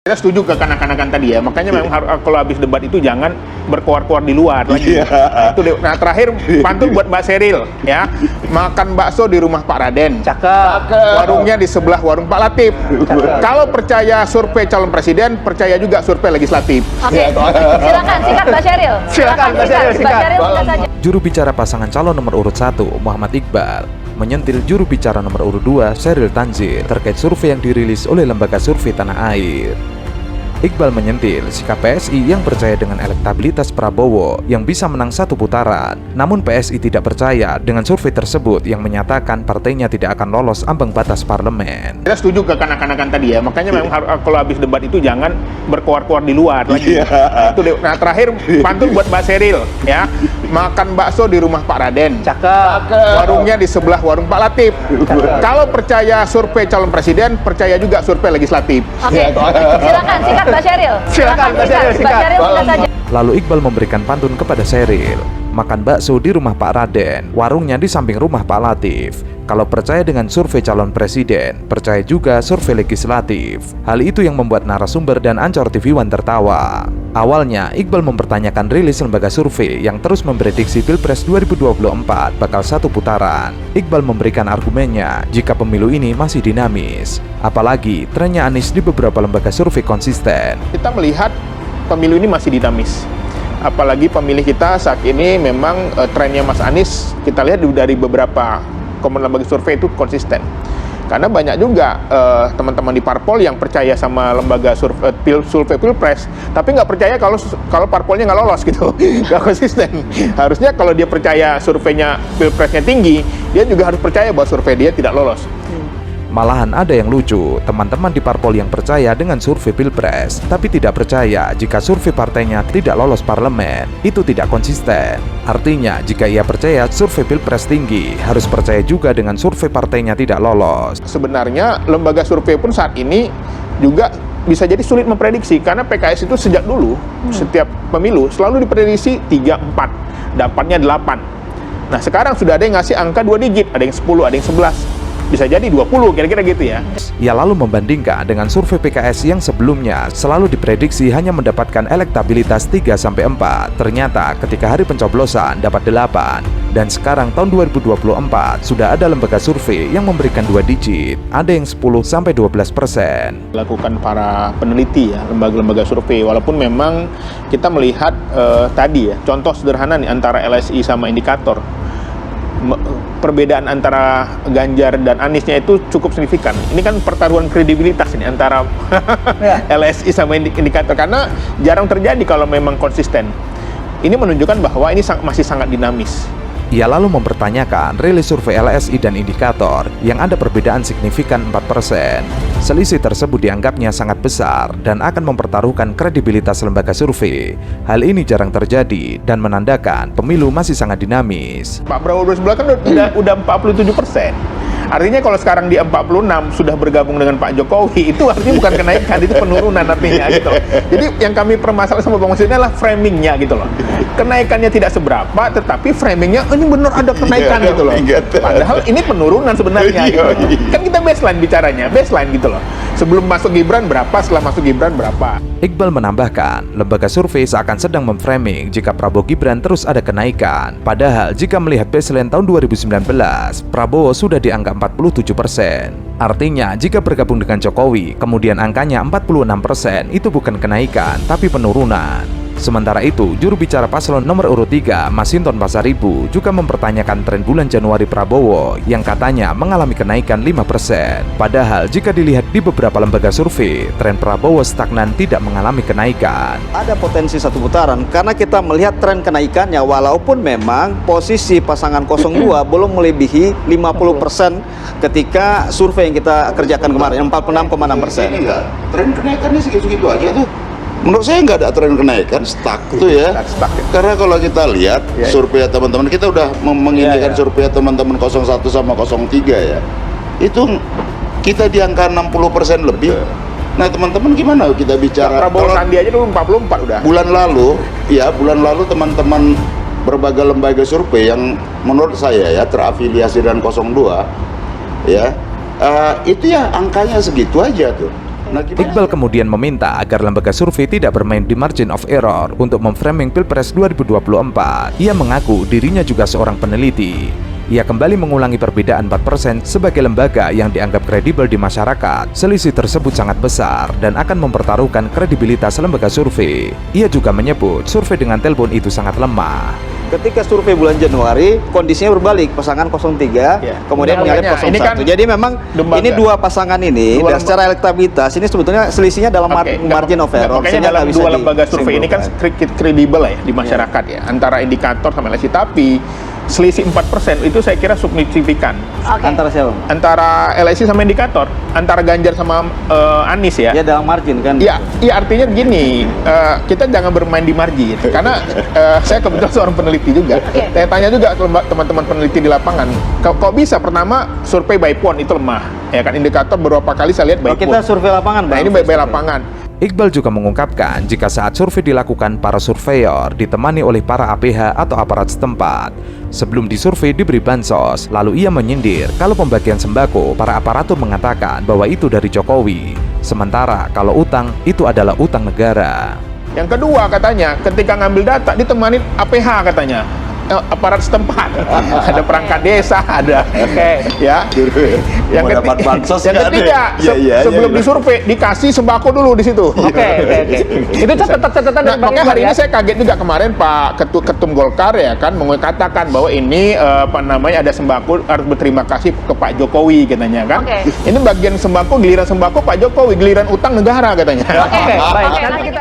Kita setuju ke kanak-kanakan tadi ya, makanya memang kalau habis debat itu jangan berkuar-kuar di luar lagi. Nah, itu nah terakhir pantun buat Mbak Seril ya, makan bakso di rumah Pak Raden, Cakep. warungnya di sebelah warung Pak Latif. Kalau percaya survei calon presiden, percaya juga survei legislatif. Oke, silakan singkat Mbak Seril. Silakan, Mbak Seril, Mbak Seril singkat saja. Juru bicara pasangan calon nomor urut 1, Muhammad Iqbal, menyentil juru bicara nomor urut 2, Sheril Tanzil, terkait survei yang dirilis oleh lembaga survei Tanah Air. Iqbal menyentil sikap PSI yang percaya dengan elektabilitas Prabowo yang bisa menang satu putaran. Namun PSI tidak percaya dengan survei tersebut yang menyatakan partainya tidak akan lolos ambang batas parlemen. Kita setuju ke kanak-kanakan tadi ya, makanya memang kalau habis debat itu jangan berkuar-kuar di luar lagi. Nah, itu nah terakhir pantun buat Mbak Seril ya, makan bakso di rumah Pak Raden, Cakep. warungnya di sebelah warung Pak Latif. Kalau percaya survei calon presiden, percaya juga survei legislatif. Oke, silakan singkat Mbak Seril. Silakan, Mbak Seril, Mbak Seril singkat saja. Lalu Iqbal memberikan pantun kepada Sheril, makan bakso di rumah Pak Raden, warungnya di samping rumah Pak Latif. Kalau percaya dengan survei calon presiden, percaya juga survei legislatif. Hal itu yang membuat narasumber dan Ancor TV One tertawa. Awalnya, Iqbal mempertanyakan rilis lembaga survei yang terus memprediksi Pilpres 2024 bakal satu putaran. Iqbal memberikan argumennya jika pemilu ini masih dinamis. Apalagi trennya Anies di beberapa lembaga survei konsisten. Kita melihat pemilu ini masih dinamis. Apalagi pemilih kita saat ini memang trennya Mas Anies kita lihat dari beberapa lembaga survei itu konsisten. Karena banyak juga teman-teman di parpol yang percaya sama lembaga survei Pilpres, tapi nggak percaya kalau parpolnya nggak lolos gitu, nggak konsisten. Harusnya kalau dia percaya surveinya Pilpresnya tinggi, dia juga harus percaya bahwa survei dia tidak lolos. Malahan ada yang lucu, teman-teman di parpol yang percaya dengan survei Pilpres, tapi tidak percaya jika survei partainya tidak lolos parlemen. Itu tidak konsisten. Artinya, jika ia percaya survei Pilpres tinggi, harus percaya juga dengan survei partainya tidak lolos. Sebenarnya lembaga survei pun saat ini juga bisa jadi sulit memprediksi, karena PKS itu sejak dulu setiap pemilu selalu diprediksi 3-4, dapatnya 8. Nah sekarang sudah ada yang ngasih angka 2 digit, ada yang 10, ada yang 11, bisa jadi 20, kira-kira gitu ya. Ia lalu membandingkan dengan survei PKS yang sebelumnya selalu diprediksi hanya mendapatkan elektabilitas 3-4. Ternyata ketika hari pencoblosan dapat 8. Dan sekarang tahun 2024 sudah ada lembaga survei yang memberikan 2 digit, ada yang 10-12%. Lakukan para peneliti ya, lembaga-lembaga survei, walaupun memang kita melihat tadi ya, contoh sederhana nih antara LSI sama indikator. Perbedaan antara Ganjar dan Aniesnya itu cukup signifikan. Ini kan pertaruhan kredibilitas ini antara LSI sama indikator, karena jarang terjadi kalau memang konsisten. Ini menunjukkan bahwa ini masih sangat dinamis. Ia lalu mempertanyakan rilis survei LSI dan indikator yang ada perbedaan signifikan 4%. Selisih tersebut dianggapnya sangat besar dan akan mempertaruhkan kredibilitas lembaga survei. Hal ini jarang terjadi dan menandakan pemilu masih sangat dinamis. Pak Prabowo sebelah kan udah 47%. Artinya kalau sekarang di 46 sudah bergabung dengan Pak Jokowi, itu artinya bukan kenaikan, itu penurunan artinya gitu. Jadi yang kami permasalahan sama Bang Mas ini adalah framingnya gitu loh. Kenaikannya tidak seberapa, tetapi framingnya ini benar ada kenaikan gitu loh. Padahal ini penurunan sebenarnya gitu. Kan kita baseline bicaranya, baseline gitu loh. Sebelum masuk Gibran berapa, setelah masuk Gibran berapa. Iqbal menambahkan, lembaga survei seakan sedang memframing jika Prabowo Gibran terus ada kenaikan. Padahal jika melihat baseline tahun 2019, Prabowo sudah dianggap 47%. Artinya, jika bergabung dengan Jokowi, kemudian angkanya 46%, itu bukan kenaikan, tapi penurunan. Sementara itu, juru bicara paslon nomor urut 3, Masinton Pasaribu, juga mempertanyakan tren bulan Januari Prabowo yang katanya mengalami kenaikan 5%. Padahal jika dilihat di beberapa lembaga survei, tren Prabowo stagnan tidak mengalami kenaikan. Ada potensi satu putaran karena kita melihat tren kenaikannya, walaupun memang posisi pasangan 02 belum melebihi 50% ketika survei yang kita kerjakan kemarin, 46,6%. Tren kenaikannya segitu-segitu aja tuh. Menurut saya nggak ada tren kenaikan, stuck tuh ya. Stuck ya. Karena kalau kita lihat survei teman-teman, kita udah menginginkan survei teman-teman 01 sama 03 ya. Itu kita di angka 60% lebih. Nah teman-teman gimana kita bicara? Prabowo Sandi aja dulu 44 udah. Bulan lalu teman-teman berbagai lembaga survei yang menurut saya ya terafiliasi dengan 02 ya, itu ya angkanya segitu aja tuh. Nah, gimana? Iqbal kemudian meminta agar lembaga survei tidak bermain di margin of error untuk memframing Pilpres 2024. Ia mengaku dirinya juga seorang peneliti. Ia kembali mengulangi perbedaan 4% sebagai lembaga yang dianggap kredibel di masyarakat. Selisih tersebut sangat besar dan akan mempertaruhkan kredibilitas lembaga survei. Ia juga menyebut survei dengan telepon itu sangat lemah. Ketika survei bulan Januari, kondisinya berbalik, pasangan 03, Ya. kemudian Makanya, menyalip 01. ini kan Jadi memang lembaga. ini dua pasangan ini, dan secara elektabilitas ini sebetulnya selisihnya dalam Oke, margin of error. Makanya sehingga dalam nggak bisa dua lembaga survei ini kan disimpulkan. kredibel ya di masyarakat ya, antara indikator sama LSI. Tapi selisih 4% itu saya kira signifikan Oke. Antara siapa? antara LSI sama indikator, antara Ganjar sama Anies ya. Ya dalam margin kan. Iya, artinya gini, kita jangan bermain di margin. Karena saya kebetulan seorang peneliti juga. Oke. Saya tanya juga ke teman-teman peneliti di lapangan, kok bisa? Pertama, survei by phone itu lemah. Ya kan, indikator beberapa kali saya lihat by Kalau kita phone. survei lapangan, Nah, Bang. ini by lapangan. Iqbal juga mengungkapkan jika saat survei dilakukan para surveyor ditemani oleh para APH atau aparat setempat. Sebelum disurvei diberi bansos, lalu ia menyindir kalau pembagian sembako para aparatur mengatakan bahwa itu dari Jokowi. Sementara kalau utang itu adalah utang negara. Yang kedua katanya, ketika ngambil data ditemani APH katanya. Aparat setempat, ada perangkat desa, ada, ya. Yang Mau dapat bansos yang nggak ada? ketiga, Iya, sebelum iya. disurvei dikasih sembako dulu di situ. Oke. Itu catatan Nah, dari Bang makanya Iqbal hari ya. ini saya kaget juga kemarin Pak Ketum Golkar ya kan mengatakan bahwa ini ada sembako, harus berterima kasih ke Pak Jokowi katanya kan. Oke. Ini bagian sembako, giliran sembako Pak Jokowi, giliran utang negara katanya. Oke, baik. Nanti kita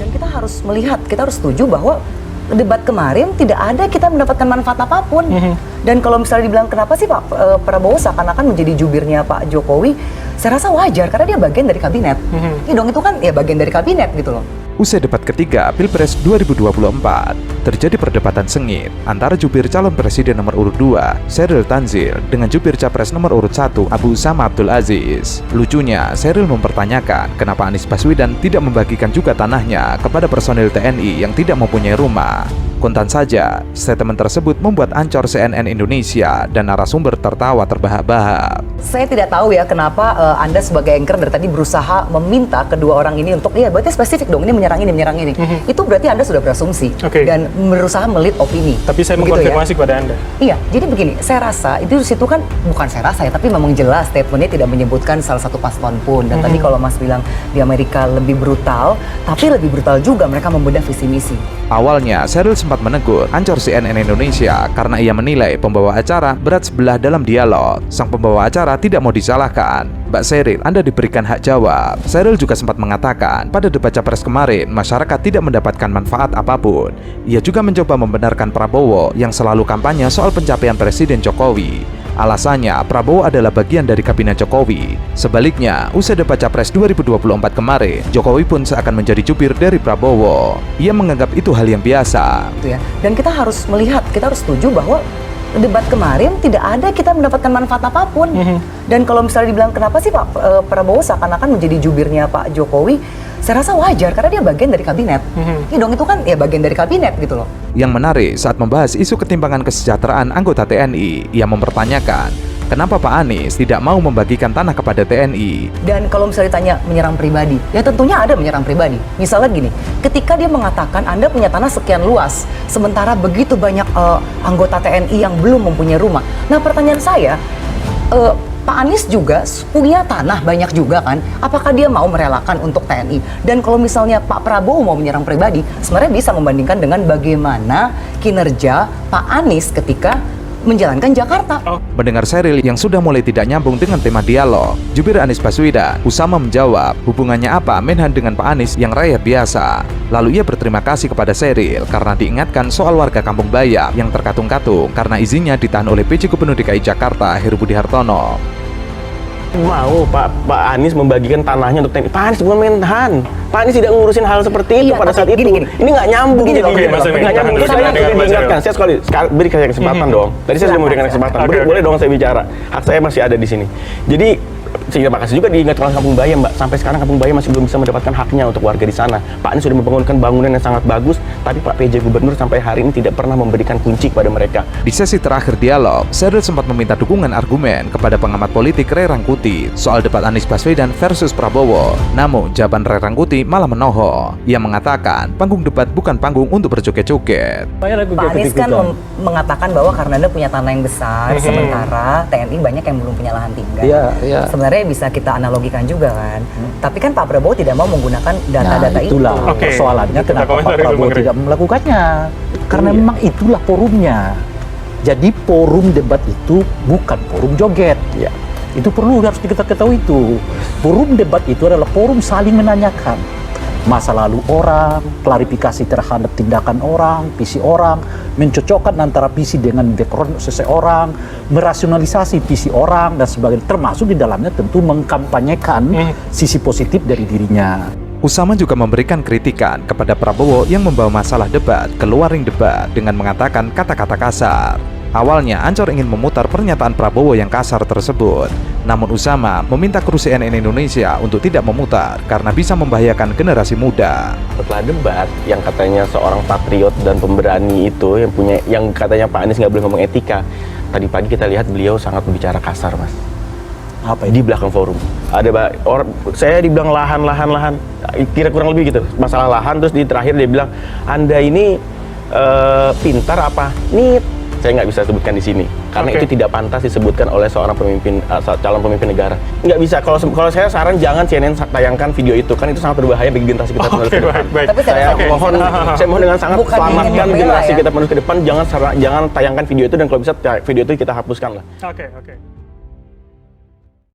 Dan kita harus melihat, kita harus setuju bahwa debat kemarin tidak ada kita mendapatkan manfaat apapun. Dan kalau misalnya dibilang kenapa sih Pak Prabowo seakan-akan menjadi jubirnya Pak Jokowi, saya rasa wajar karena dia bagian dari kabinet. Iya dong, itu kan ya bagian dari kabinet gitu loh. Usai debat ketiga Pilpres 2024, terjadi perdebatan sengit antara jubir calon presiden nomor urut 2, Sheryl Tanzil, dengan jubir capres nomor urut 1, Abu Usama Abdul Aziz. Lucunya, Sheryl mempertanyakan kenapa Anies Baswedan tidak membagikan juga tanahnya kepada personil TNI yang tidak mempunyai rumah. Kontan saja, statement tersebut membuat ancor CNN Indonesia dan narasumber tertawa terbahak-bahak. Saya tidak tahu ya kenapa Anda sebagai anchor dari tadi berusaha meminta kedua orang ini untuk, ya berarti spesifik dong, ini menyerang ini. Itu berarti Anda sudah berasumsi Oke. dan berusaha melit opini. Tapi saya Begitu ya? mengkonfirmasi kepada Anda. Iya, jadi begini, saya rasa itu di situ kan bukan saya rasa ya, tapi memang jelas statementnya tidak menyebutkan salah satu paslon pun. Dan tadi kalau Mas bilang di Amerika lebih brutal, tapi lebih brutal juga mereka membedah visi misi. Awalnya, Sheryl sempat menegur ancor CNN Indonesia karena ia menilai pembawa acara berat sebelah dalam dialog. Sang pembawa acara tidak mau disalahkan. Mbak Sheryl, Anda diberikan hak jawab. Sheryl juga sempat mengatakan pada debat capres kemarin, masyarakat tidak mendapatkan manfaat apapun. Ia juga mencoba membenarkan Prabowo yang selalu kampanye soal pencapaian Presiden Jokowi. Alasannya, Prabowo adalah bagian dari kabinet Jokowi. Sebaliknya, usai debat Capres 2024 kemarin, Jokowi pun seakan menjadi jubir dari Prabowo. Ia menganggap itu hal yang biasa. Gitu ya. Dan kita harus melihat, kita harus setuju bahwa debat kemarin tidak ada kita mendapatkan manfaat apapun. Dan kalau misalnya dibilang kenapa sih Pak Prabowo seakan-akan menjadi jubirnya Pak Jokowi, saya rasa wajar karena dia bagian dari kabinet. Iya dong, itu kan ya bagian dari kabinet gitu loh. Yang menarik saat membahas isu ketimpangan kesejahteraan anggota TNI, ia mempertanyakan kenapa Pak Anies tidak mau membagikan tanah kepada TNI. Dan kalau misalnya ditanya menyerang pribadi, ya tentunya ada menyerang pribadi. Misalnya gini, ketika dia mengatakan Anda punya tanah sekian luas, sementara begitu banyak anggota TNI yang belum mempunyai rumah. Nah pertanyaan saya, Pak Anies juga punya tanah banyak juga kan? Apakah dia mau merelakan untuk TNI? Dan kalau misalnya Pak Prabowo mau menyerang pribadi, sebenarnya bisa membandingkan dengan bagaimana kinerja Pak Anies ketika menjalankan Jakarta. Mendengar Sheryl yang sudah mulai tidak nyambung dengan tema dialog, jubir Anies Baswedan, Usama menjawab hubungannya apa Menhan dengan Pak Anies yang rakyat biasa. Lalu ia berterima kasih kepada Sheryl karena diingatkan soal warga Kampung Bayam yang terkatung-katung karena izinnya ditahan oleh PJ Gubernur DKI Jakarta Heru Budi Hartono. Mau Pak Anies membagikan tanahnya untuk TNI. Pak Anies bukan Menhan. Pak Anies tidak ngurusin hal seperti itu Iya, pada tapi saat itu. gini. Ini nggak nyambung. Begini, jadi. oke, Nggak Mas Amin. nyambung. Terus saya Dengar, sudah diingatkan. Saya sekali beri kesempatan dong. Tadi saya sudah memberikan kesempatan. Boleh dong saya bicara. Hak saya masih ada di sini. Jadi Sehingga makasih juga diingat oleh Kampung Bayam, Mbak. Sampai sekarang Kampung Bayam masih belum bisa mendapatkan haknya untuk warga di sana. Pak Anies sudah membangunkan bangunan yang sangat bagus, tapi Pak PJ Gubernur sampai hari ini tidak pernah memberikan kunci kepada mereka. Di sesi terakhir dialog, Syahril sempat meminta dukungan argumen kepada pengamat politik Ray Rangkuti soal debat Anies Baswedan versus Prabowo. Namun, jawaban Ray Rangkuti malah menohok. Ia mengatakan panggung debat bukan panggung untuk berjoget-joget. Pak Anies kan mengatakan bahwa karena Anda punya tanah yang besar, sementara TNI banyak yang belum punya lahan tinggal. Iya. Sebenarnya bisa kita analogikan juga kan. Tapi kan Pak Prabowo tidak mau menggunakan data-data itu. Itulah persoalannya kenapa Pak Prabowo tidak melakukannya. Karena memang itulah forumnya. Jadi forum debat itu bukan forum joget. Ya. Itu harus kita ketahui itu. Forum debat itu adalah forum saling menanyakan masa lalu orang, klarifikasi terhadap tindakan orang, visi orang, mencocokkan antara visi dengan background seseorang, merasionalisasi visi orang dan sebagainya, termasuk di dalamnya tentu mengkampanyekan sisi positif dari dirinya. Usama juga memberikan kritikan kepada Prabowo yang membawa masalah debat keluar ring debat dengan mengatakan kata-kata kasar. Awalnya Ancor ingin memutar pernyataan Prabowo yang kasar tersebut. Namun Usama meminta kru CNN Indonesia untuk tidak memutar karena bisa membahayakan generasi muda. Setelah debat yang katanya seorang patriot dan pemberani itu yang katanya Pak Anies nggak boleh ngomong etika. Tadi pagi kita lihat beliau sangat berbicara kasar, Mas. Apa Di belakang forum ada saya dibilang lahan, kira kurang lebih gitu masalah lahan, terus di terakhir dia bilang Anda ini pintar apa nit. Saya nggak bisa sebutkan di sini karena itu tidak pantas disebutkan oleh seorang pemimpin calon pemimpin negara. Nggak bisa. Kalau saya saran jangan CNN tayangkan video itu, kan itu sangat berbahaya bagi generasi kita menuju ke depan. Tapi Saya mohon dengan sangat Bukan selamatkan ingin membela generasi ya. kita menuju ke depan. Jangan tayangkan video itu, dan kalau bisa video itu kita hapuskan lah. Oke.